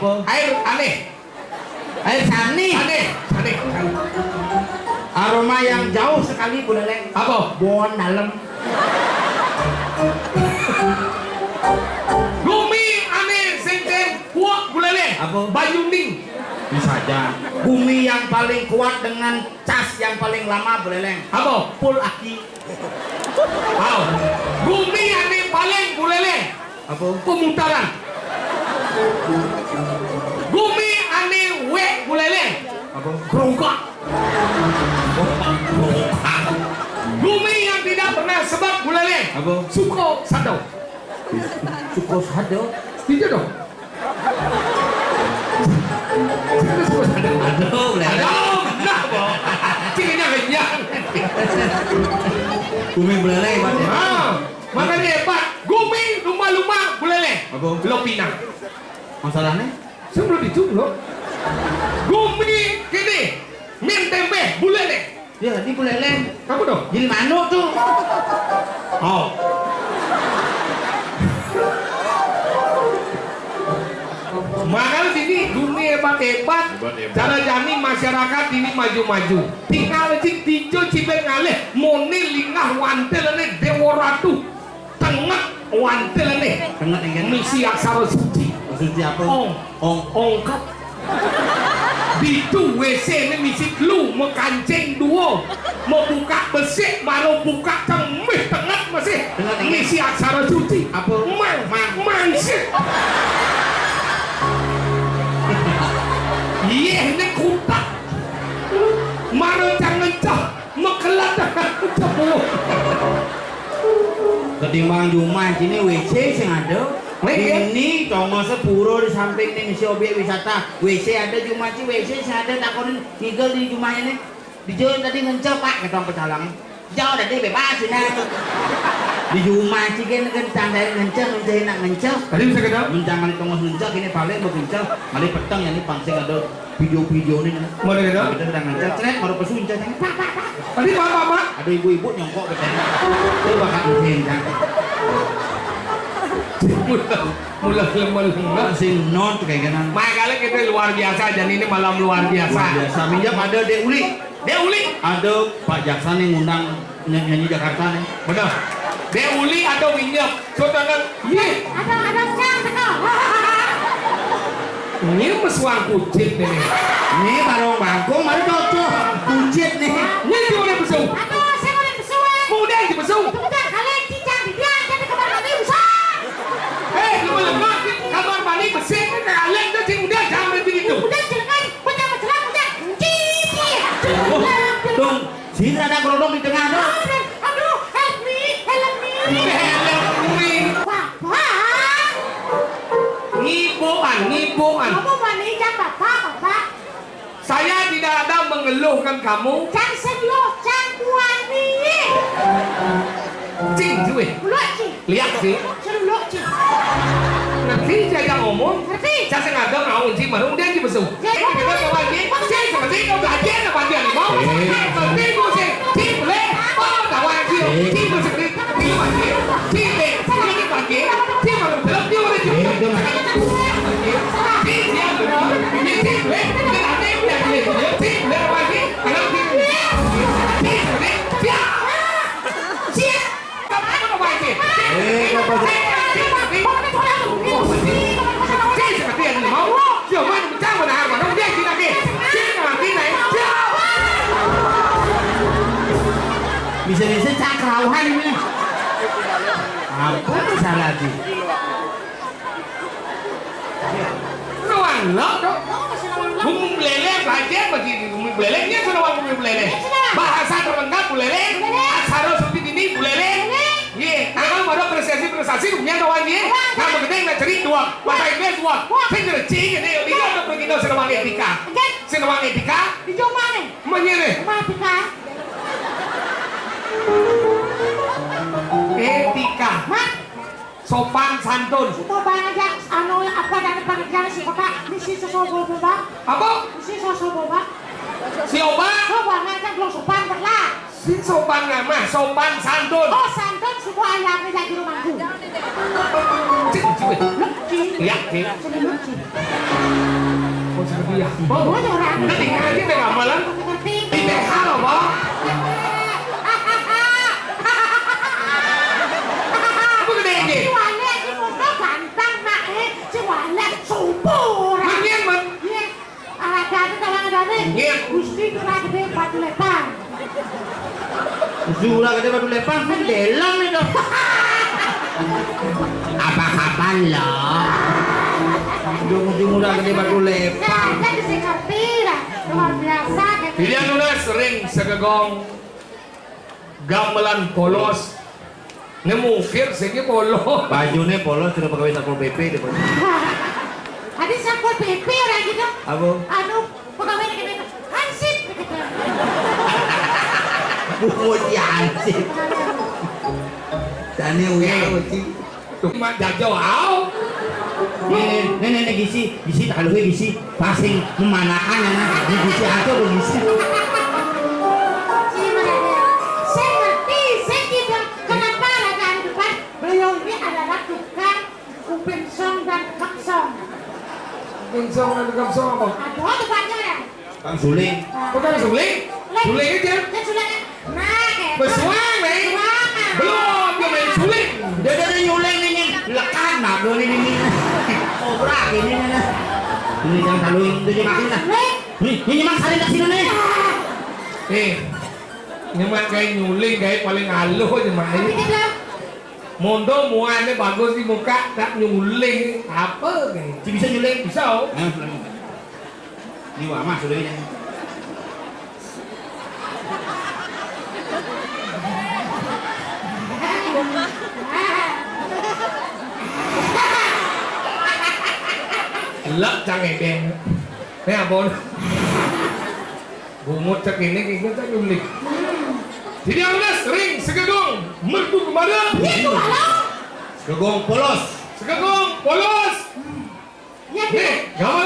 Apa? Air aneh. Air sani. Aneh. Aneh. Aroma yang jauh sekali Bu Leleng. Apa? Bon dalam. Bumi aneh sengkeng kuat bulele. Apa? Bayuning. Bisa aja. Bumi yang paling kuat dengan cas yang paling lama Bu Leleng. Apa? Full aki. Wow. Bumi aneh paling bulele. Apa? Pemutaran. Bumi aneh we bulele. Apa? Gerongkak. Bumi yang tidak pernah sebab bulele. Apa? Suko sado. Suko sado. Tidak dong. Suko sado. Aduh, Bu Leleng. Aduh, benar boh. Cingnya kenyang. Bumi Bu Leleng hebat ya. Makanya hebat. Bumi lumba-lumba bulele. Apa? Lo pinang. Masalahnya? Saya belum dicum lo. Bumi gini. Min tempe bulele. Ya, di Bu Leleng. Kamu dong. Jadi manuk tuh. Oh. Makanya sini dunia hebat-hebat. Cara jani masyarakat ini maju-maju. Tinggal cik tijo cibeng ngalih. Moni lingah wantelane dewa ratu. Tengah wantelane. Tengah ingin. Misi aksara suci. Suci apa? Ong. Ongkap. Itu WC ini misi lu mau kancing duo mau buka besi baru buka cemih tengah masih misi aksara suci Apa? Mansik iya ini kutak maro jangan cah mekelat cepuluh Ketimbang Jumah sini WC sing ada. Ini cuma sepuro di samping nih misi objek wisata. WC ada Jumah sih WC sing ada takonin tinggal di Jumah ini. Dijauh tadi ngencep Pak ketong pecalang. Jauh tadi bebas nah. Di Jumah sih kan tandai ngencep menjadi nak ngencep. tadi bisa kita Menjangan tongos ngencep ini paling begincep. Mali petang ya ini pangsing ada video-video ini. mana kita Kita sedang ngencep, cret baru pesuncet ini. Pak. tadi apa Ada ibu-ibu nyongkok katanya. Itu bakal mesin kan. mulai lemah Sing non kayak gini. makanya kita luar biasa dan ini malam luar biasa Biasa minjam ada Dek Uli. Dek Uli Ada Pak Jaksa nih ngundang nyanyi Jakarta nih. benar Dek Uli atau minyak saudara ye Ada cang teko. ini mesuang kucing nih Ini barong bangkong mari cocok. Kuncit nih. ini dia boleh besuk Aduh, saya mau dibesuk. mudah di besuk Udah kalian cincang di dia jadi kamar mandi usah. lu lemah kamar mandi bersih kalian tuh sih udah jangan berhenti itu Udah jelengan, udah menjelang, udah cici. Dong, sini ada kerodong di tengah dong. Aduh, help me. Bapak, ngibuan kamu mandi jam bapak. saya tidak ada mengeluhkan kamu Jam sebelah, jam wani. cing cuy Belok cing. lihat sih Seluruh cing. nanti saya ngomong Ngerti? saya sengaja ngawin sih baru dia di besuk Jadi, kita ke wajib sih seperti kau gajian apa dia nih mau seperti kau sih sih boleh oh tak wajib sih kau seperti ini wajib sih deh ini wajib sih baru belum dia udah sih dia belum ini sih boleh kita nanti udah dia sih boleh wajib kalau sih sih kamu mau wajib seperti yang mau cuma mencang benar mana dia sih lagi sih nanti naik Bisa-bisa cakrauhan ini. Apa salah lagi? ruang lo bumi belele belajar bagi bumi belelenya sudah bumi belele bahasa terlengkap belele aksara seperti ini belele ye kalau mau prestasi dunia kawan ye nah begitu nggak ceri dua bahasa Inggris dua saya kira cing ini dia udah pergi ke senawang etika Di Joma nih. menyere Matika. etika Mat, sopan santun itu banyak aja. Anu apa dari pekerjaan si kota. Misi sesobo boba. apa Misi sesobo boba. si oba Sobo ngajak belum sopan berlah. si sopan ngamah sopan santun Oh santun suku ayamnya jadi rumahku. cing cuy Lucky. lihat cing Jadi lucky. Kau seperti ya. Gua orang. Udah tinggal aja deh gamelan. Ngerti. Di TH loh, Bang. Apa gede ini? Si Wale si Mundo ganteng nak si Wale subur. Mangen man. Iya. Ada tawangan Iya. Gusti kurang gede batu lepang. Zura gede batu lepang kan delang itu. Apa kapan loh? Ujung-ujung udah gede batu lepang. Nah, jadi saya ngerti lah. Luar biasa. Jadi anu sering segegong gamelan polos. Nemukir segi polos. Bajunya polos sudah pegawai Satpol PP deh. Ada Satpol PP orang gitu. Apa? Anu pegawai negara Hansip gitu. Bumut yansip. Tanya uya uci. Cuma jajau. Nenek gisi tak lupa gisi pasing memanakan anak di gisi atau begisi. Saya ngerti, saya tidak. Kenapa raga di depan beliau ini adalah tukang upin song dan maksong. Pingsong dan kapsong apa? Aduh, tempatnya ya. Kang Suling. Bukan suling? Suling aja. Saya sudah nah kayak. Bersuang nih. Belum dia main suling. Dia nyuling ini lekat nak dulu ini. Obrak ini na. Ini yang selalu itu makin lah. Ini mak salin ke sini nih. Nyemak kayak nyuling kayak paling halus aja main. Mondo muannya bagus di muka, tak nyuling apa kayak? Si bisa nyuling Bisa oh. Ini wah mas sudah ini. Lấp cho ngày đen. Thấy à bố? Bumut cak ini kita nyulik. Jadi anda sering segegong merdu kemana? Itu halo. Gegong polos. Segegong polos. Ya, Nih, gamelan